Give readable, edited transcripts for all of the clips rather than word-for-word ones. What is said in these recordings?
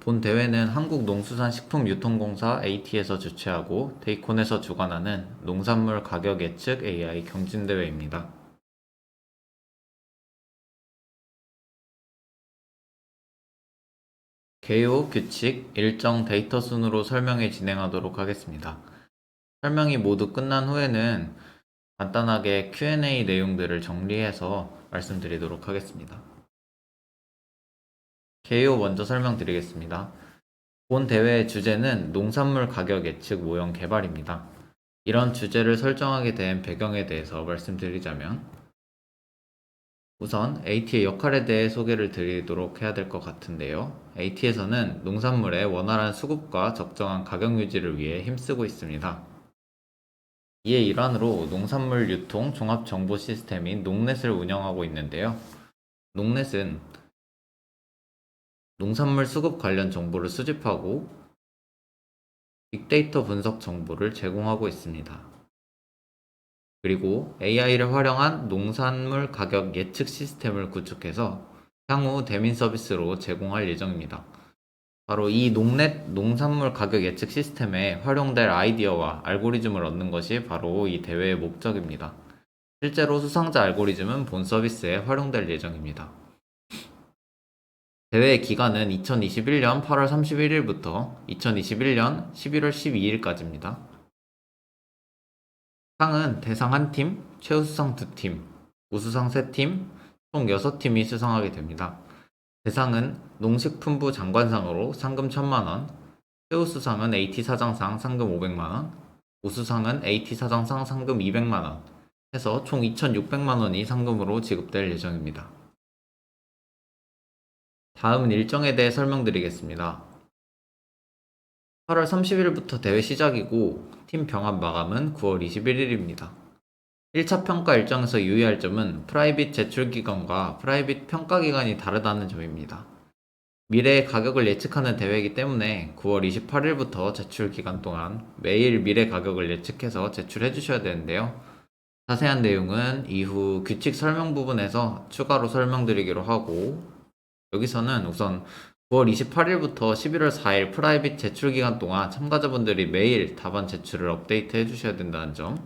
본 대회는 한국농수산식품유통공사 AT에서 주최하고 데이콘에서 주관하는 농산물 가격 예측 AI 경진대회입니다. 개요, 규칙, 일정, 데이터 순으로 설명해 진행하도록 하겠습니다. 설명이 모두 끝난 후에는 간단하게 Q&A 내용들을 정리해서 말씀드리도록 하겠습니다. 개요 먼저 설명드리겠습니다. 본 대회의 주제는 농산물 가격 예측 모형 개발입니다. 이런 주제를 설정하게 된 배경에 대해서 말씀드리자면 우선 AT의 역할에 대해 소개를 드리도록 해야 될 것 같은데요. AT에서는 농산물의 원활한 수급과 적정한 가격 유지를 위해 힘쓰고 있습니다. 이에 일환으로 농산물 유통 종합 정보 시스템인 농넷을 운영하고 있는데요. 농넷은 농산물 수급 관련 정보를 수집하고 빅데이터 분석 정보를 제공하고 있습니다. 그리고 AI를 활용한 농산물 가격 예측 시스템을 구축해서 향후 대민 서비스로 제공할 예정입니다. 바로 이 농넷 농산물 가격 예측 시스템에 활용될 아이디어와 알고리즘을 얻는 것이 바로 이 대회의 목적입니다. 실제로 수상자 알고리즘은 본 서비스에 활용될 예정입니다. 대회의 기간은 2021년 8월 31일부터 2021년 11월 12일까지입니다. 상은 대상 1팀, 최우수상 2팀, 우수상 3팀, 총 6팀이 수상하게 됩니다. 대상은 농식품부 장관상으로 상금 1,000만원, 최우수상은 AT사장상 상금 500만원, 우수상은 AT사장상 상금 200만원 해서 총 2,600만원이 상금으로 지급될 예정입니다. 다음은 일정에 대해 설명드리겠습니다. 8월 30일부터 대회 시작이고 팀 병합 마감은 9월 21일입니다. 1차 평가 일정에서 유의할 점은 프라이빗 제출 기간과 프라이빗 평가 기간이 다르다는 점입니다. 미래의 가격을 예측하는 대회이기 때문에 9월 28일부터 제출 기간 동안 매일 미래 가격을 예측해서 제출해 주셔야 되는데요. 자세한 내용은 이후 규칙 설명 부분에서 추가로 설명드리기로 하고 여기서는 우선 9월 28일부터 11월 4일 프라이빗 제출 기간 동안 참가자분들이 매일 답안 제출을 업데이트 해주셔야 된다는 점,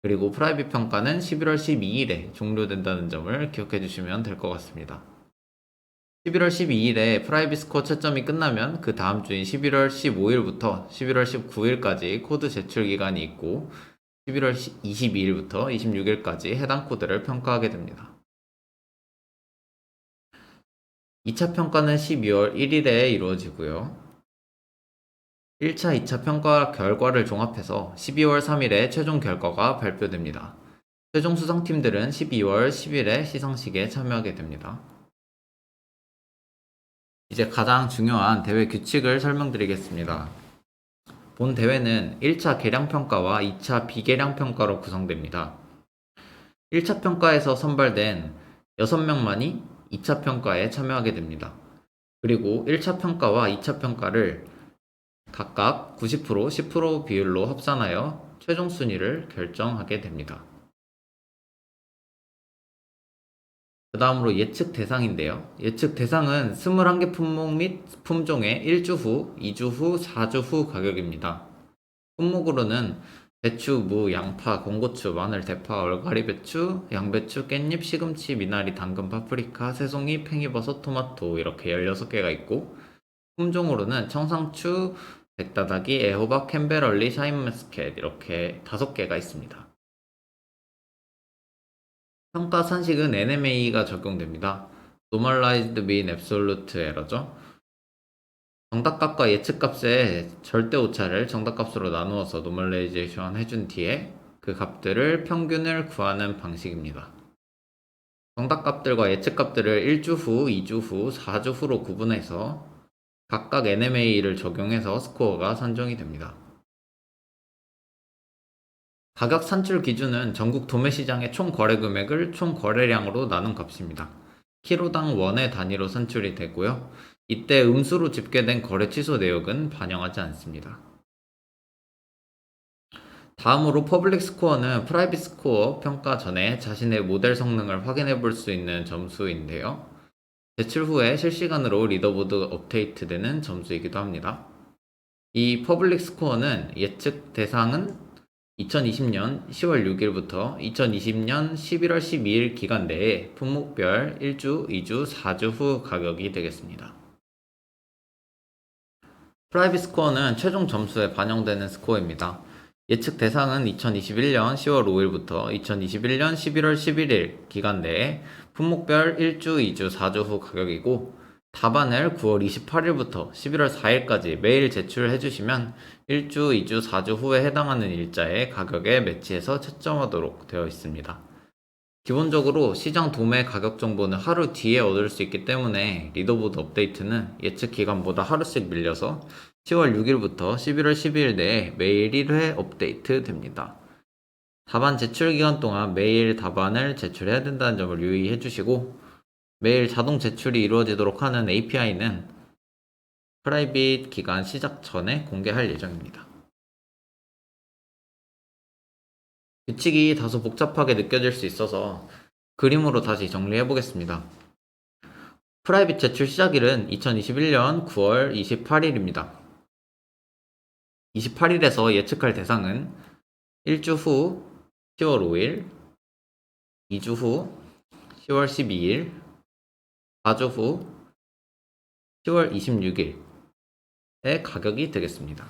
그리고 프라이빗 평가는 11월 12일에 종료된다는 점을 기억해 주시면 될 것 같습니다. 11월 12일에 프라이빗 스코어 채점이 끝나면 그 다음 주인 11월 15일부터 11월 19일까지 코드 제출 기간이 있고 11월 22일부터 26일까지 해당 코드를 평가하게 됩니다. 2차 평가는 12월 1일에 이루어지고요. 1차, 2차 평가 결과를 종합해서 12월 3일에 최종 결과가 발표됩니다. 최종 수상팀들은 12월 10일에 시상식에 참여하게 됩니다. 이제 가장 중요한 대회 규칙을 설명드리겠습니다. 본 대회는 1차 계량평가와 2차 비계량평가로 구성됩니다. 1차 평가에서 선발된 6명만이 2차 평가에 참여하게 됩니다. 그리고 1차 평가와 2차 평가를 각각 90%, 10% 비율로 합산하여 최종 순위를 결정하게 됩니다. 그 다음으로 예측 대상인데요. 예측 대상은 21개 품목 및 품종의 1주 후, 2주 후, 4주 후 가격입니다. 품목으로는 배추, 무, 양파, 건고추, 마늘, 대파, 얼갈이 배추, 양배추, 깻잎, 시금치, 미나리, 당근, 파프리카, 새송이, 팽이버섯, 토마토 이렇게 16개가 있고 품종으로는 청상추, 백다다기, 애호박, 캔베럴리, 샤인머스켓 이렇게 5개가 있습니다. 평가 산식은 NMA가 적용됩니다. Normalized mean absolute error죠. 정답값과 예측값의 절대 오차를 정답값으로 나누어서 노멀라이제이션 해준 뒤에 그 값들을 평균을 구하는 방식입니다. 정답값들과 예측값들을 1주 후, 2주 후, 4주 후로 구분해서 각각 NMA를 적용해서 스코어가 산정이 됩니다. 가격 산출 기준은 전국 도매시장의 총 거래 금액을 총 거래량으로 나눈 값입니다. 키로당 원의 단위로 산출이 되고요. 이때 음수로 집계된 거래 취소 내역은 반영하지 않습니다. 다음으로 퍼블릭 스코어는 프라이빗 스코어 평가 전에 자신의 모델 성능을 확인해 볼 수 있는 점수인데요. 제출 후에 실시간으로 리더보드 업데이트되는 점수이기도 합니다. 이 퍼블릭 스코어는 예측 대상은 2020년 10월 6일부터 2020년 11월 12일 기간 내에 품목별 1주, 2주, 4주 후 가격이 되겠습니다. 프라이빗 스코어는 최종 점수에 반영되는 스코어입니다. 예측 대상은 2021년 10월 5일부터 2021년 11월 11일 기간 내에 품목별 1주, 2주, 4주 후 가격이고 답안을 9월 28일부터 11월 4일까지 매일 제출해 주시면 1주, 2주, 4주 후에 해당하는 일자의 가격에 매치해서 채점하도록 되어 있습니다. 기본적으로 시장 도매 가격 정보는 하루 뒤에 얻을 수 있기 때문에 리더보드 업데이트는 예측 기간보다 하루씩 밀려서 10월 6일부터 11월 12일 내에 매일 1회 업데이트 됩니다. 답안 제출 기간 동안 매일 답안을 제출해야 된다는 점을 유의해 주시고 매일 자동 제출이 이루어지도록 하는 API는 프라이빗 기간 시작 전에 공개할 예정입니다. 규칙이 다소 복잡하게 느껴질 수 있어서 그림으로 다시 정리해 보겠습니다. 프라이빗 제출 시작일은 2021년 9월 28일입니다. 28일에서 예측할 대상은 1주 후 10월 5일, 2주 후 10월 12일, 4주 후 10월 26일의 가격이 되겠습니다.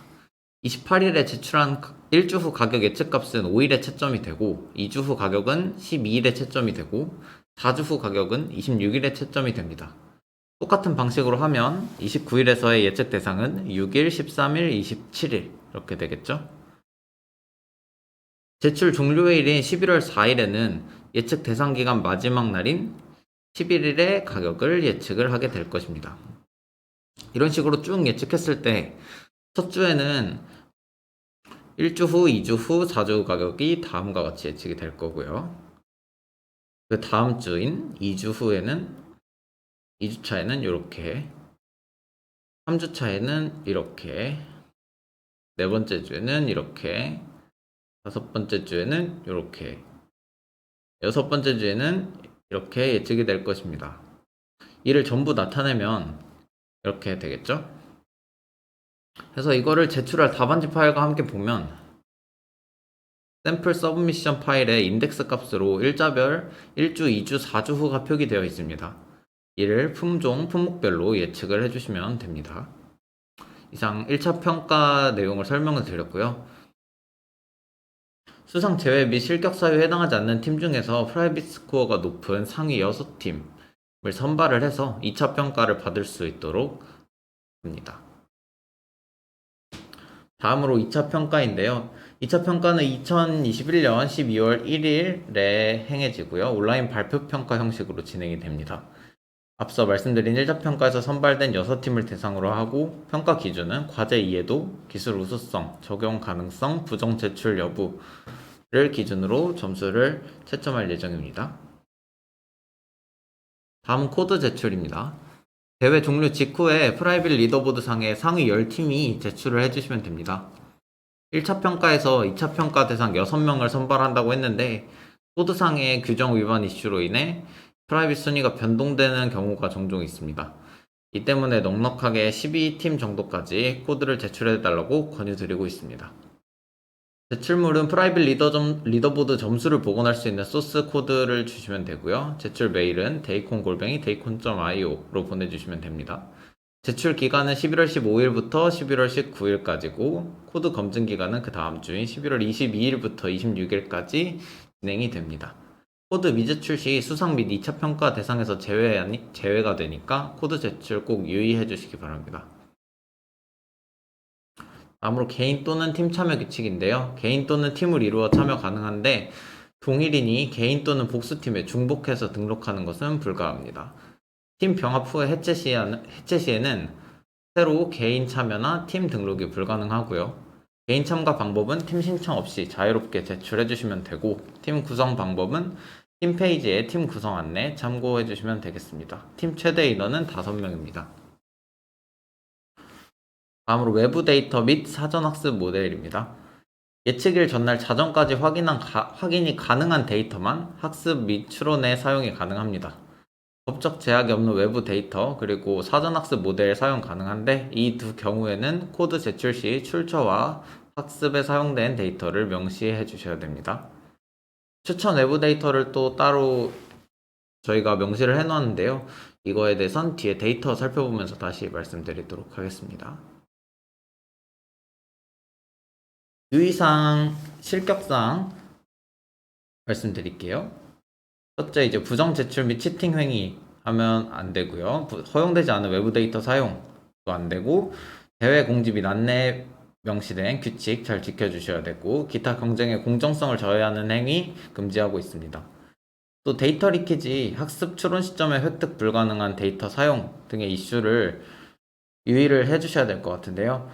28일에 제출한 1주 후 가격 예측값은 5일에 채점이 되고 2주 후 가격은 12일에 채점이 되고 4주 후 가격은 26일에 채점이 됩니다. 똑같은 방식으로 하면 29일에서의 예측 대상은 6일, 13일, 27일 이렇게 되겠죠? 제출 종료일인 11월 4일에는 예측 대상 기간 마지막 날인 11일의 가격을 예측을 하게 될 것입니다. 이런 식으로 쭉 예측했을 때 첫 주에는 1주 후, 2주 후, 4주 후 가격이 다음과 같이 예측이 될 거고요. 그 다음 주인 2주 후에는 2주 차에는 이렇게 3주 차에는 이렇게 네 번째 주에는 이렇게 다섯 번째 주에는 이렇게 여섯 번째 주에는 이렇게 예측이 될 것입니다. 이를 전부 나타내면 이렇게 되겠죠? 그래서 이거를 제출할 답안지 파일과 함께 보면 샘플 서브미션 파일의 인덱스 값으로 일자별 1주, 2주, 4주 후가 표기되어 있습니다. 이를 품종, 품목별로 예측을 해주시면 됩니다. 이상 1차 평가 내용을 설명을 드렸고요. 수상 제외 및 실격 사유에 해당하지 않는 팀 중에서 프라이빗 스코어가 높은 상위 6팀을 선발을 해서 2차 평가를 받을 수 있도록 합니다. 다음으로 2차 평가인데요. 2차 평가는 2021년 12월 1일에 행해지고요. 온라인 발표 평가 형식으로 진행이 됩니다. 앞서 말씀드린 1차 평가에서 선발된 6팀을 대상으로 하고 평가 기준은 과제 이해도, 기술 우수성, 적용 가능성, 부정 제출 여부를 기준으로 점수를 채점할 예정입니다. 다음은 코드 제출입니다. 대회 종료 직후에 프라이빗 리더보드 상에 상위 10팀이 제출을 해주시면 됩니다. 1차 평가에서 2차 평가 대상 6명을 선발한다고 했는데 코드상의 규정 위반 이슈로 인해 프라이빗 순위가 변동되는 경우가 종종 있습니다. 이 때문에 넉넉하게 12팀 정도까지 코드를 제출해달라고 권유드리고 있습니다. 제출물은 프라이빗 리더보드 점수를 복원할 수 있는 소스 코드를 주시면 되고요. 제출 메일은 deicon@deicon.io로 보내주시면 됩니다. 제출 기간은 11월 15일부터 11월 19일까지고 코드 검증 기간은 그 다음 주인 11월 22일부터 26일까지 진행이 됩니다. 코드 미제출 시 수상 및 2차 평가 대상에서 제외가 되니까 코드 제출 꼭 유의해 주시기 바랍니다. 다음으로 개인 또는 팀 참여 규칙인데요. 개인 또는 팀을 이루어 참여 가능한데 동일인이 개인 또는 복수팀에 중복해서 등록하는 것은 불가합니다. 팀 병합 후에 해체 시에는 새로 개인 참여나 팀 등록이 불가능하고요. 개인 참가 방법은 팀 신청 없이 자유롭게 제출해 주시면 되고 팀 구성 방법은 팀 페이지에 팀 구성 안내 참고해 주시면 되겠습니다. 팀 최대 인원은 5명입니다. 다음으로 외부 데이터 및 사전학습 모델입니다. 예측일 전날 자정까지 확인이 가능한 데이터만 학습 및 추론에 사용이 가능합니다. 법적 제약이 없는 외부 데이터 그리고 사전학습 모델 사용 가능한데 이 두 경우에는 코드 제출 시 출처와 학습에 사용된 데이터를 명시해 주셔야 됩니다. 추천 외부 데이터를 또 따로 저희가 명시를 해 놓았는데요. 이거에 대해선 뒤에 데이터 살펴보면서 다시 말씀드리도록 하겠습니다. 유의사항, 실격사항 말씀드릴게요. 첫째, 이제 부정 제출 및 치팅 행위 하면 안 되고요. 허용되지 않은 외부 데이터 사용도 안 되고, 대회 공지 및 안내에 명시된 규칙 잘 지켜주셔야 되고, 기타 경쟁의 공정성을 저해하는 행위 금지하고 있습니다. 또 데이터 리키지, 학습 추론 시점에 획득 불가능한 데이터 사용 등의 이슈를 유의를 해주셔야 될 것 같은데요.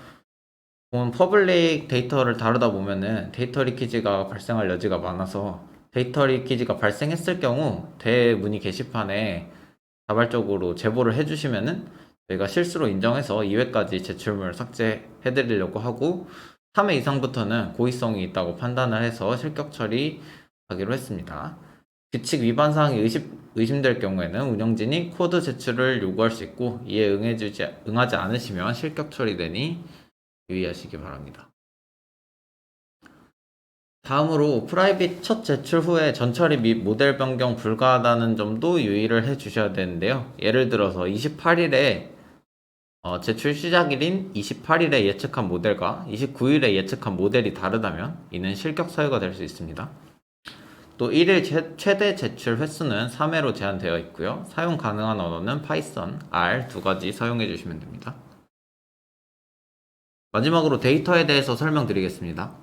퍼블릭 데이터를 다루다 보면은 데이터 리키지가 발생할 여지가 많아서 데이터 리키지가 발생했을 경우 대문의 게시판에 자발적으로 제보를 해주시면은 저희가 실수로 인정해서 2회까지 제출물 삭제해드리려고 하고 3회 이상부터는 고의성이 있다고 판단을 해서 실격 처리하기로 했습니다. 규칙 위반 사항이 의심될 경우에는 운영진이 코드 제출을 요구할 수 있고 이에 응하지 않으시면 실격 처리되니 유의하시기 바랍니다. 다음으로 프라이빗 첫 제출 후에 전처리 및 모델 변경 불가하다는 점도 유의를 해 주셔야 되는데요. 예를 들어서 28일에 제출 시작일인 28일에 예측한 모델과 29일에 예측한 모델이 다르다면 이는 실격 사유가 될 수 있습니다. 또 1일 최대 제출 횟수는 3회로 제한되어 있고요. 사용 가능한 언어는 파이썬, R 두 가지 사용해 주시면 됩니다. 마지막으로 데이터에 대해서 설명드리겠습니다.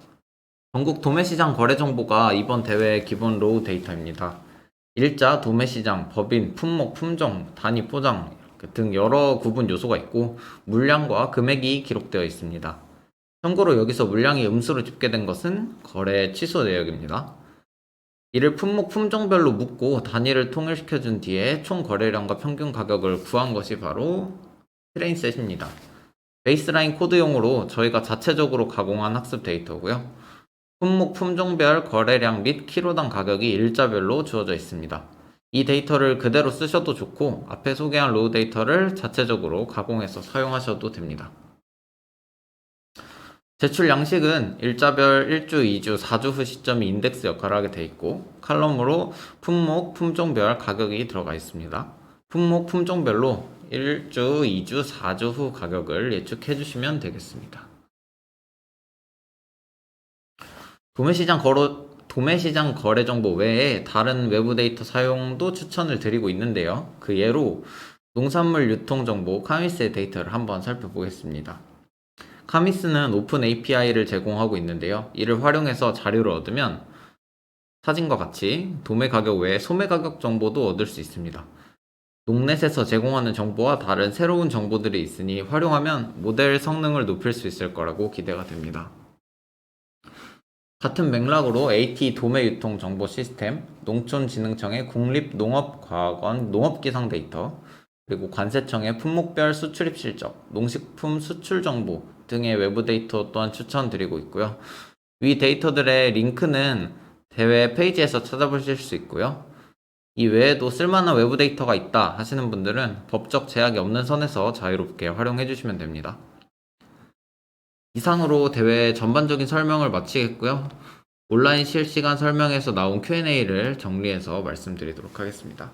전국 도매시장 거래 정보가 이번 대회의 기본 로우 데이터입니다. 일자, 도매시장, 법인, 품목, 품종, 단위 포장 등 여러 구분 요소가 있고 물량과 금액이 기록되어 있습니다. 참고로 여기서 물량이 음수로 집계된 것은 거래 취소 내역입니다. 이를 품목, 품종별로 묶고 단위를 통일시켜준 뒤에 총 거래량과 평균 가격을 구한 것이 바로 트레인셋입니다. 베이스라인 코드용으로 저희가 자체적으로 가공한 학습 데이터고요. 품목, 품종별 거래량 및 키로당 가격이 일자별로 주어져 있습니다. 이 데이터를 그대로 쓰셔도 좋고 앞에 소개한 로우 데이터를 자체적으로 가공해서 사용하셔도 됩니다. 제출 양식은 일자별 1주, 2주, 4주 후 시점이 인덱스 역할을 하게 되어 있고 칼럼으로 품목, 품종별 가격이 들어가 있습니다. 품목, 품종별로 1주, 2주, 4주 후 가격을 예측해 주시면 되겠습니다. 도매시장 거래 정보 외에 다른 외부 데이터 사용도 추천을 드리고 있는데요. 그 예로 농산물 유통 정보 카미스의 데이터를 한번 살펴보겠습니다. 카미스는 오픈 API를 제공하고 있는데요. 이를 활용해서 자료를 얻으면 사진과 같이 도매 가격 외에 소매 가격 정보도 얻을 수 있습니다. 농넷에서 제공하는 정보와 다른 새로운 정보들이 있으니 활용하면 모델 성능을 높일 수 있을 거라고 기대가 됩니다. 같은 맥락으로 AT 도매유통 정보 시스템, 농촌진흥청의 국립농업과학원 농업기상 데이터, 그리고 관세청의 품목별 수출입 실적, 농식품 수출 정보 등의 외부 데이터 또한 추천드리고 있고요. 위 데이터들의 링크는 대회 페이지에서 찾아보실 수 있고요. 이 외에도 쓸만한 외부 데이터가 있다 하시는 분들은 법적 제약이 없는 선에서 자유롭게 활용해 주시면 됩니다. 이상으로 대회 전반적인 설명을 마치겠고요. 온라인 실시간 설명에서 나온 Q&A를 정리해서 말씀드리도록 하겠습니다.